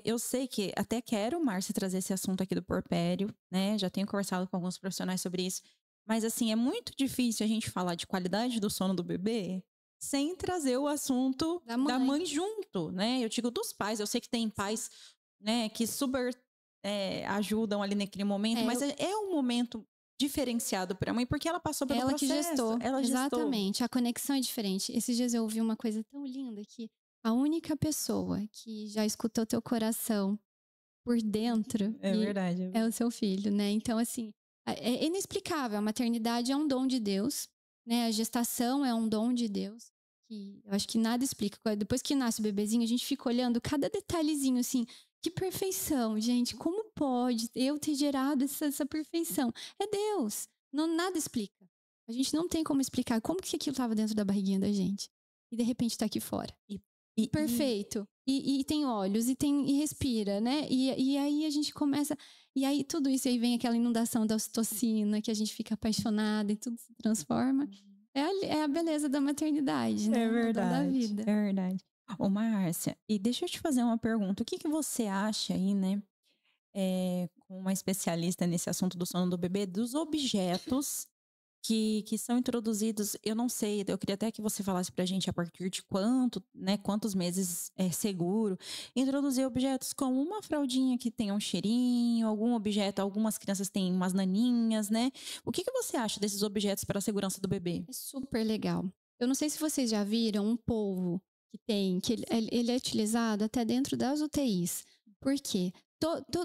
eu sei que até quero, Márcia, trazer esse assunto aqui do puerpério, né? Já tenho conversado com alguns profissionais sobre isso. Mas, assim, é muito difícil a gente falar de qualidade do sono do bebê sem trazer o assunto da mãe junto, né? Eu digo dos pais. Eu sei que tem pais, né, que super ajudam ali naquele momento, mas é um momento diferenciado para a mãe, porque ela passou pelo processo. Que gestou. Exatamente. A conexão é diferente. Esses dias eu ouvi uma coisa tão linda que a única pessoa que já escutou teu coração por dentro verdade. É o seu filho, né? Então, assim, é inexplicável. A maternidade é um dom de Deus, né? A gestação é um dom de Deus, que eu acho que nada explica. Depois que nasce o bebezinho, a gente fica olhando cada detalhezinho, assim, que perfeição, gente. Como pode eu ter gerado essa perfeição? É Deus. Nada explica. A gente não tem como explicar como que aquilo estava dentro da barriguinha da gente. E de repente tá aqui fora. Perfeito. E tem olhos, e respira, né? E aí a gente começa... E aí tudo isso, aí vem aquela inundação da ocitocina, que a gente fica apaixonada e tudo se transforma. É a beleza da maternidade, né? É verdade. Da vida. É verdade. Ô, Márcia, e deixa eu te fazer uma pergunta. O que você acha aí, né? Com uma especialista nesse assunto do sono do bebê, dos objetos que são introduzidos, eu não sei, eu queria até que você falasse pra gente a partir de quantos meses é seguro introduzir objetos como uma fraldinha que tenha um cheirinho, algum objeto, algumas crianças têm umas naninhas, né? O que você acha desses objetos para a segurança do bebê? É super legal. Eu não sei se vocês já viram um polvo que ele é utilizado até dentro das UTIs. Por quê?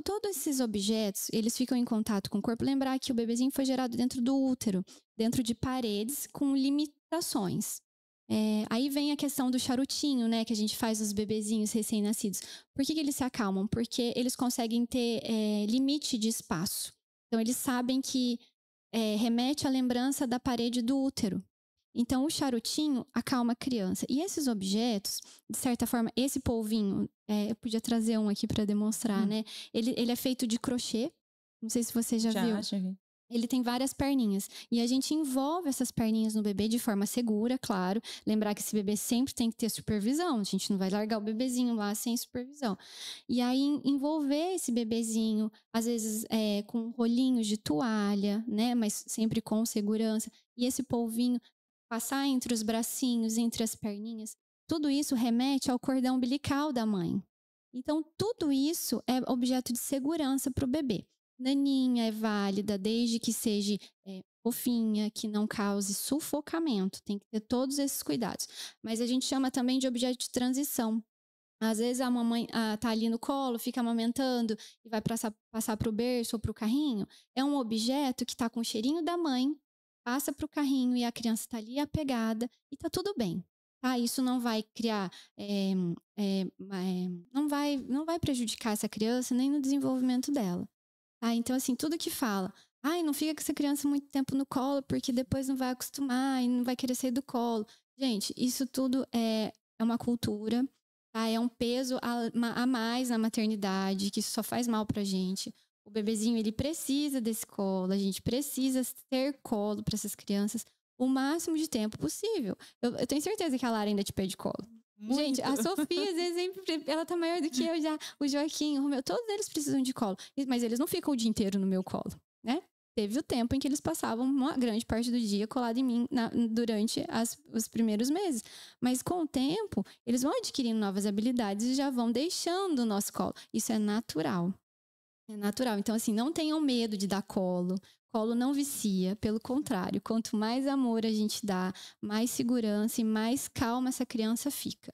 Todos esses objetos, eles ficam em contato com o corpo. Lembrar que o bebezinho foi gerado dentro do útero, dentro de paredes com limitações. Aí vem a questão do charutinho, né? Que a gente faz nos bebezinhos recém-nascidos. Por que eles se acalmam? Porque eles conseguem ter limite de espaço. Então, eles sabem que remete à lembrança da parede do útero. Então, o charutinho acalma a criança. E esses objetos, de certa forma, esse polvinho, eu podia trazer um aqui para demonstrar, né? Ele é feito de crochê. Não sei se você já viu. Já vi. Ele tem várias perninhas e a gente envolve essas perninhas no bebê de forma segura, claro. Lembrar que esse bebê sempre tem que ter supervisão, a gente não vai largar o bebezinho lá sem supervisão. E aí envolver esse bebezinho, às vezes com rolinhos de toalha, né? Mas sempre com segurança. E esse polvinho passar entre os bracinhos, entre as perninhas. Tudo isso remete ao cordão umbilical da mãe. Então, tudo isso é objeto de segurança para o bebê. Naninha é válida desde que seja fofinha, que não cause sufocamento. Tem que ter todos esses cuidados. Mas a gente chama também de objeto de transição. Às vezes a mamãe tá ali no colo, fica amamentando e vai passar para o berço ou para o carrinho. É um objeto que está com o cheirinho da mãe, passa para o carrinho e a criança está ali apegada e tá tudo bem. Tá? Isso não vai criar, não vai prejudicar essa criança nem no desenvolvimento dela. Ah, então, assim, tudo que fala, ai, não fica com essa criança muito tempo no colo, porque depois não vai acostumar e não vai querer sair do colo. Gente, isso tudo é uma cultura, tá? É um peso a mais na maternidade, que isso só faz mal pra gente. O bebezinho, ele precisa desse colo, a gente precisa ter colo para essas crianças o máximo de tempo possível. Eu tenho certeza que a Lara ainda te pede colo. Muito. Gente, a Sofia, às vezes, ela tá maior do que eu já. O Joaquim, o Romeu, todos eles precisam de colo. Mas eles não ficam o dia inteiro no meu colo, né? Teve o tempo em que eles passavam uma grande parte do dia colado em mim durante os primeiros meses. Mas com o tempo, eles vão adquirindo novas habilidades e já vão deixando o nosso colo. Isso é natural. É natural. Então, assim, não tenham medo de dar colo. Colo não vicia, pelo contrário. Quanto mais amor a gente dá, mais segurança e mais calma essa criança fica.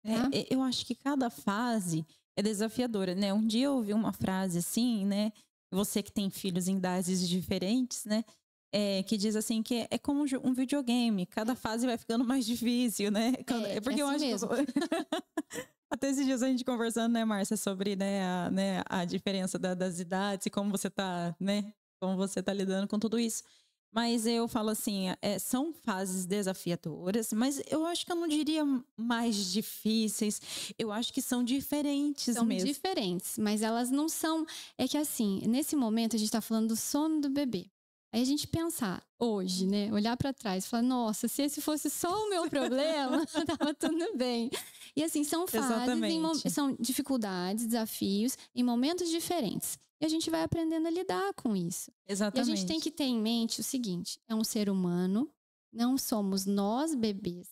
Tá? Eu acho que cada fase é desafiadora, né? Um dia eu ouvi uma frase assim, né? Você que tem filhos em idades diferentes, né? Que diz assim que é como um videogame. Cada fase vai ficando mais difícil, né? Porque eu assim acho mesmo. Até esses dias a gente conversando, né, Márcia, sobre a diferença das idades e como você tá, né? Como você tá lidando com tudo isso. Mas eu falo assim, são fases desafiadoras, mas eu acho que eu não diria mais difíceis. Eu acho que são diferentes São mesmo. diferentes, mas elas não são... É que assim, nesse momento a gente tá falando do sono do bebê. Aí a gente pensar hoje, né? Olhar para trás e falar, nossa, se esse fosse só o meu problema, tava tudo bem. E assim, são fases, são dificuldades, desafios em momentos diferentes. E a gente vai aprendendo a lidar com isso. Exatamente. E a gente tem que ter em mente o seguinte, é um ser humano, não somos nós bebês.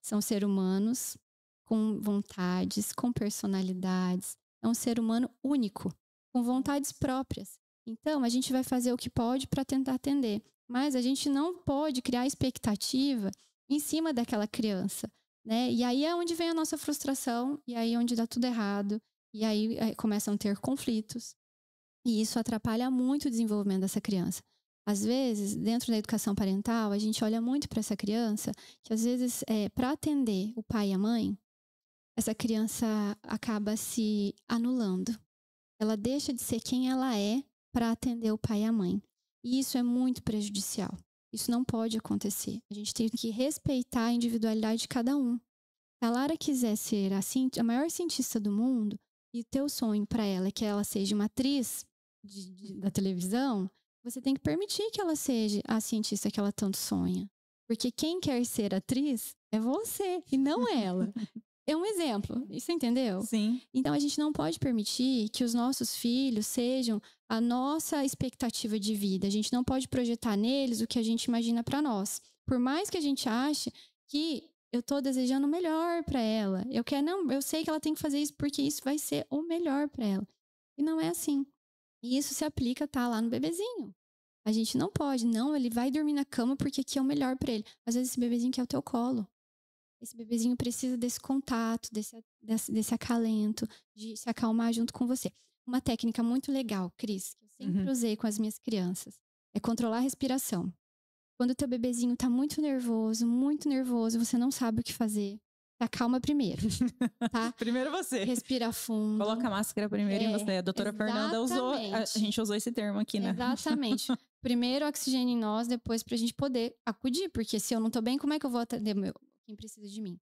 São seres humanos com vontades, com personalidades. É um ser humano único, com vontades próprias. Então, a gente vai fazer o que pode para tentar atender. Mas a gente não pode criar expectativa em cima daquela criança, né? E aí é onde vem a nossa frustração, e aí é onde dá tudo errado, e aí começam a ter conflitos. E isso atrapalha muito o desenvolvimento dessa criança. Às vezes, dentro da educação parental, a gente olha muito para essa criança, que às vezes, para atender o pai e a mãe, essa criança acaba se anulando. Ela deixa de ser quem ela é para atender o pai e a mãe. E isso é muito prejudicial. Isso não pode acontecer. A gente tem que respeitar a individualidade de cada um. Se a Lara quiser ser a maior cientista do mundo, e o teu sonho para ela é que ela seja uma atriz da televisão, você tem que permitir que ela seja a cientista que ela tanto sonha. Porque quem quer ser atriz é você e não ela. É um exemplo, você entendeu? Sim. Então a gente não pode permitir que os nossos filhos sejam a nossa expectativa de vida. A gente não pode projetar neles o que a gente imagina para nós. Por mais que a gente ache que eu tô desejando o melhor para ela. Eu sei que ela tem que fazer isso porque isso vai ser o melhor para ela. E não é assim. E isso se aplica, tá, lá no bebezinho. A gente não pode, não, ele vai dormir na cama porque aqui é o melhor para ele. Às vezes esse bebezinho quer o teu colo. Esse bebezinho precisa desse contato, desse acalento, de se acalmar junto com você. Uma técnica muito legal, Cris, que eu sempre usei com as minhas crianças, é controlar a respiração. Quando o teu bebezinho tá muito nervoso, você não sabe o que fazer, se acalma primeiro, tá? Primeiro você. Respira fundo. Coloca a máscara primeiro em você. A doutora Fernanda usou, a gente usou esse termo aqui, né? Exatamente. Primeiro oxigênio em nós, depois pra gente poder acudir, porque se eu não tô bem, como é que eu vou atender quem precisa de mim?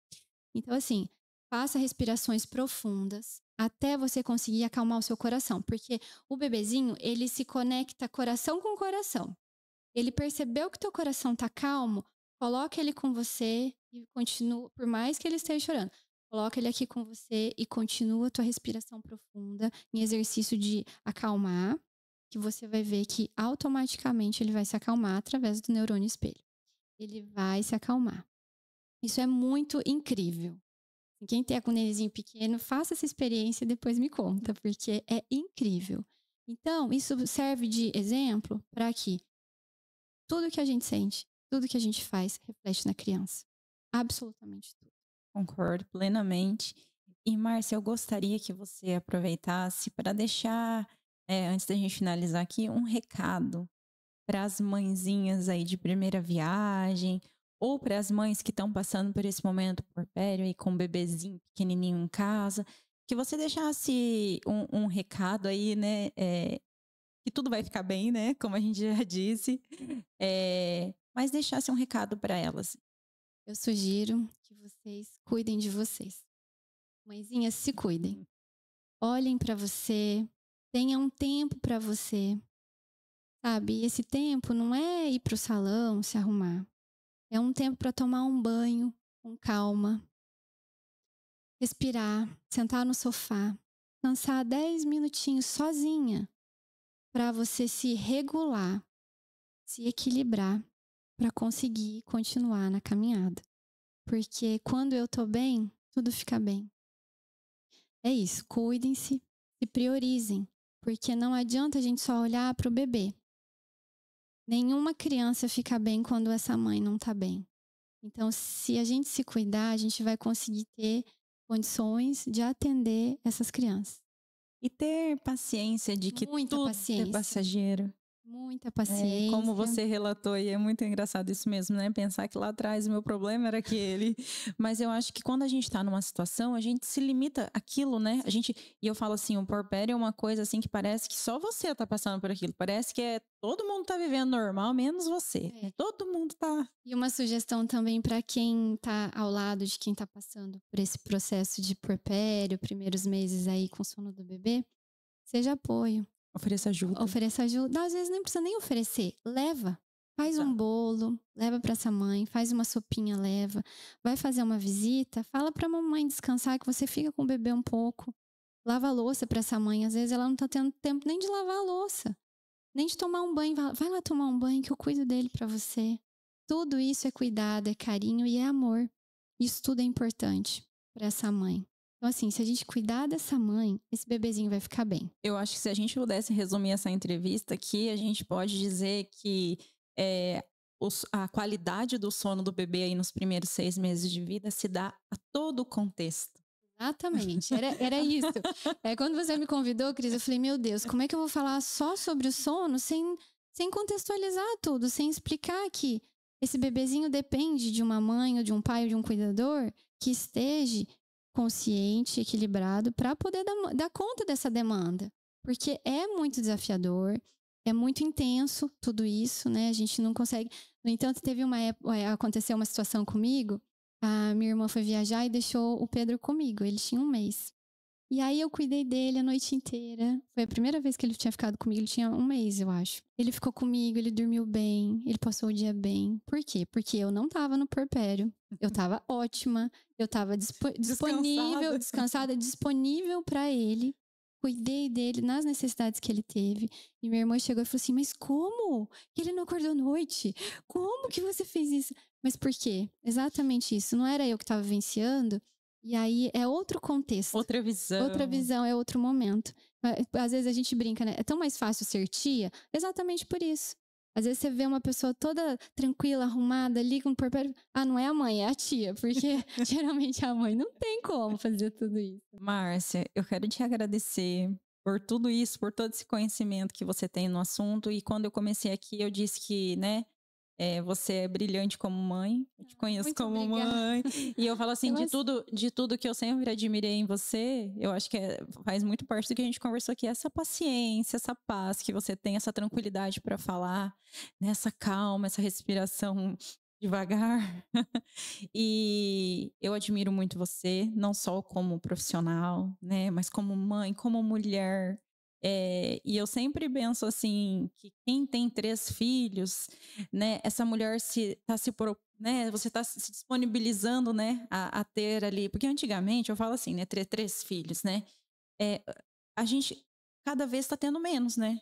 Então, assim, faça respirações profundas até você conseguir acalmar o seu coração, porque o bebezinho, ele se conecta coração com coração. Ele percebeu que teu coração tá calmo, coloca ele com você e continua, por mais que ele esteja chorando, coloca ele aqui com você e continua a tua respiração profunda em exercício de acalmar, que você vai ver que automaticamente ele vai se acalmar através do neurônio espelho. Ele vai se acalmar. Isso é muito incrível. Quem tem com um nenenzinho pequeno, faça essa experiência e depois me conta, porque é incrível. Então, isso serve de exemplo para que tudo que a gente sente, tudo que a gente faz, reflete na criança. Absolutamente tudo. Concordo plenamente. E, Márcia, eu gostaria que você aproveitasse para deixar, antes da gente finalizar aqui, um recado para as mãezinhas aí de primeira viagem, ou para as mães que estão passando por esse momento puerpério aí com um bebezinho pequenininho em casa, que você deixasse um recado aí, né? Que tudo vai ficar bem, né? Como a gente já disse. Mas deixasse um recado para elas. Eu sugiro que vocês cuidem de vocês. Mãezinhas, se cuidem. Olhem para você, tenham um tempo para você. Sabe, e esse tempo não é ir para o salão, se arrumar. É um tempo para tomar um banho com calma, respirar, sentar no sofá, descansar 10 minutinhos sozinha para você se regular, se equilibrar para conseguir continuar na caminhada. Porque quando eu tô bem, tudo fica bem. É isso, cuidem-se, se priorizem, porque não adianta a gente só olhar para o bebê. Nenhuma criança fica bem quando essa mãe não tá bem. Então, se a gente se cuidar, a gente vai conseguir ter condições de atender essas crianças. E ter paciência de que Muita tudo paciência. é passageiro. Muita paciência. Como você relatou, e é muito engraçado isso mesmo, né? Pensar que lá atrás o meu problema era aquele. Mas eu acho que quando a gente tá numa situação, a gente se limita àquilo, né? E eu falo assim, o puerpério é uma coisa assim que parece que só você tá passando por aquilo. Parece que todo mundo tá vivendo normal, menos você. Todo mundo tá. E uma sugestão também para quem tá ao lado de quem tá passando por esse processo de puerpério, primeiros meses aí com o sono do bebê, seja apoio. Ofereça ajuda. Ofereça ajuda. Às vezes nem precisa nem oferecer. Leva. Faz um bolo, leva para essa mãe, faz uma sopinha, leva. Vai fazer uma visita, fala para a mamãe descansar, que você fica com o bebê um pouco. Lava a louça para essa mãe. Às vezes ela não tá tendo tempo nem de lavar a louça, nem de tomar um banho. Vai lá tomar um banho que eu cuido dele para você. Tudo isso é cuidado, é carinho e é amor. Isso tudo é importante para essa mãe. Então, assim, se a gente cuidar dessa mãe, esse bebezinho vai ficar bem. Eu acho que se a gente pudesse resumir essa entrevista aqui, a gente pode dizer que a qualidade do sono do bebê aí nos primeiros 6 meses de vida se dá a todo o contexto. Exatamente, era isso. Quando você me convidou, Cris, eu falei, meu Deus, como é que eu vou falar só sobre o sono sem contextualizar tudo, sem explicar que esse bebezinho depende de uma mãe, ou de um pai, ou de um cuidador que esteja consciente, equilibrado, para poder dar conta dessa demanda. Porque é muito desafiador, é muito intenso tudo isso, né? A gente não consegue... No entanto, teve uma época, aconteceu uma situação comigo, a minha irmã foi viajar e deixou o Pedro comigo, ele tinha 1 mês. E aí eu cuidei dele a noite inteira. Foi a primeira vez que ele tinha ficado comigo, ele tinha 1 mês, eu acho. Ele ficou comigo, ele dormiu bem, ele passou o dia bem. Por quê? Porque eu não tava no puerpério. Eu tava ótima, eu tava disponível, descansada, disponível para ele. Cuidei dele nas necessidades que ele teve. E minha irmã chegou e falou assim, mas como que ele não acordou à noite? Como que você fez isso? Mas por quê? Exatamente isso. Não era eu que estava vivenciando. E aí é outro contexto. Outra visão. Outra visão, é outro momento. Às vezes a gente brinca, né? É tão mais fácil ser tia, exatamente por isso. Às vezes você vê uma pessoa toda tranquila, arrumada, liga um puerpério. Ah, não é a mãe, é a tia. Porque geralmente a mãe não tem como fazer tudo isso. Márcia, eu quero te agradecer por tudo isso, por todo esse conhecimento que você tem no assunto. E quando eu comecei aqui, eu disse que, né? Você é brilhante como mãe, eu te conheço muito como obrigada. mãe. E eu falo assim, de tudo que eu sempre admirei em você, eu acho que faz muito parte do que a gente conversou aqui, essa paciência, essa paz que você tem, essa tranquilidade para falar, né, essa calma, essa respiração devagar. E eu admiro muito você, não só como profissional, né, mas como mãe, como mulher. E eu sempre penso assim, que quem tem 3 filhos, né, essa mulher né, você está se disponibilizando, né, a ter ali, porque antigamente, eu falo assim, né, ter 3 filhos, né, é, a gente cada vez está tendo menos, né?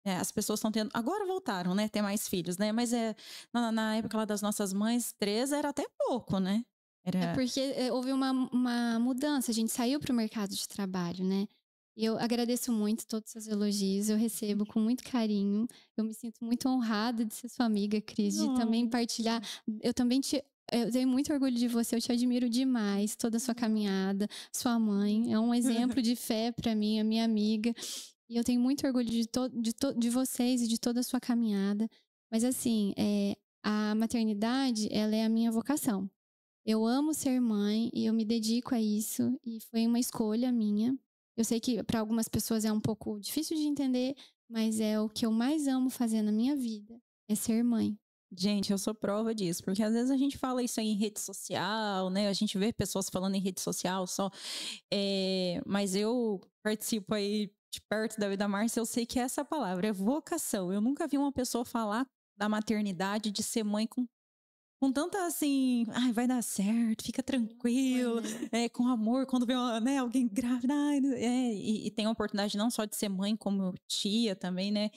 As pessoas estão tendo. Agora voltaram, né? Ter mais filhos, né? Mas na época lá das nossas mães, 3 era até pouco, né? É Era. porque houve uma mudança, a gente saiu para o mercado de trabalho, né? E eu agradeço muito todos os seus elogios, eu recebo com muito carinho. Eu me sinto muito honrada de ser sua amiga, Cris, de também Não. partilhar. Eu também eu tenho muito orgulho de você, eu te admiro demais, toda a sua caminhada. Sua mãe é um exemplo de fé para mim, a minha amiga. E eu tenho muito orgulho de vocês e de toda a sua caminhada. Mas assim, a maternidade, ela é a minha vocação. Eu amo ser mãe e eu me dedico a isso e foi uma escolha minha. Eu sei que para algumas pessoas é um pouco difícil de entender, mas é o que eu mais amo fazer na minha vida, é ser mãe. Gente, eu sou prova disso, porque às vezes a gente fala isso aí em rede social, né? A gente vê pessoas falando em rede social só. Mas eu participo aí de perto da vida da Márcia, eu sei que essa palavra é vocação. Eu nunca vi uma pessoa falar da maternidade, de ser mãe com tanta assim, ai, vai dar certo, fica tranquilo, com amor, quando vê né, alguém grávida, e tem a oportunidade não só de ser mãe, como tia também, né?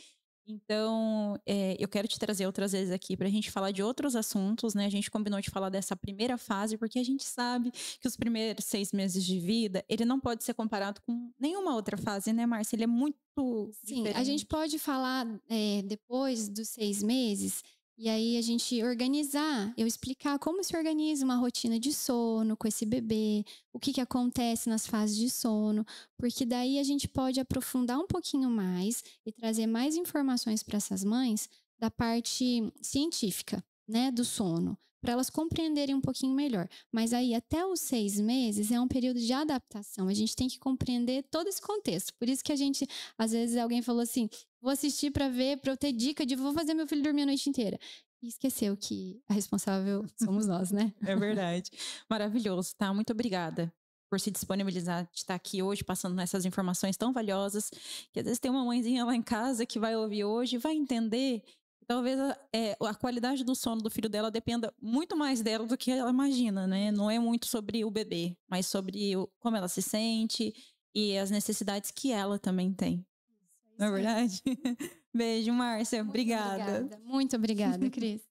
Então, eu quero te trazer outras vezes aqui para a gente falar de outros assuntos, né? A gente combinou de falar dessa primeira fase, porque a gente sabe que os primeiros 6 meses de vida, ele não pode ser comparado com nenhuma outra fase, né, Márcia? Ele é muito Sim, a gente diferente. pode falar depois dos 6 meses, e aí a gente organizar, eu explicar como se organiza uma rotina de sono com esse bebê, o que acontece nas fases de sono, porque daí a gente pode aprofundar um pouquinho mais e trazer mais informações para essas mães da parte científica, né, do sono, para elas compreenderem um pouquinho melhor. Mas aí até os 6 meses é um período de adaptação, a gente tem que compreender todo esse contexto. Por isso que a gente, às vezes alguém falou assim, vou assistir para ver, para eu ter dica de vou fazer meu filho dormir a noite inteira. E esqueceu que a responsável somos nós, né? É verdade. Maravilhoso, tá? Muito obrigada por se disponibilizar de estar aqui hoje passando essas informações tão valiosas, que às vezes tem uma mãezinha lá em casa que vai ouvir hoje e vai entender que talvez a qualidade do sono do filho dela dependa muito mais dela do que ela imagina, né? Não é muito sobre o bebê, mas sobre como ela se sente e as necessidades que ela também tem. Não é verdade? Beijo, Márcia. Muito Obrigada. obrigada. Muito obrigada, Cris.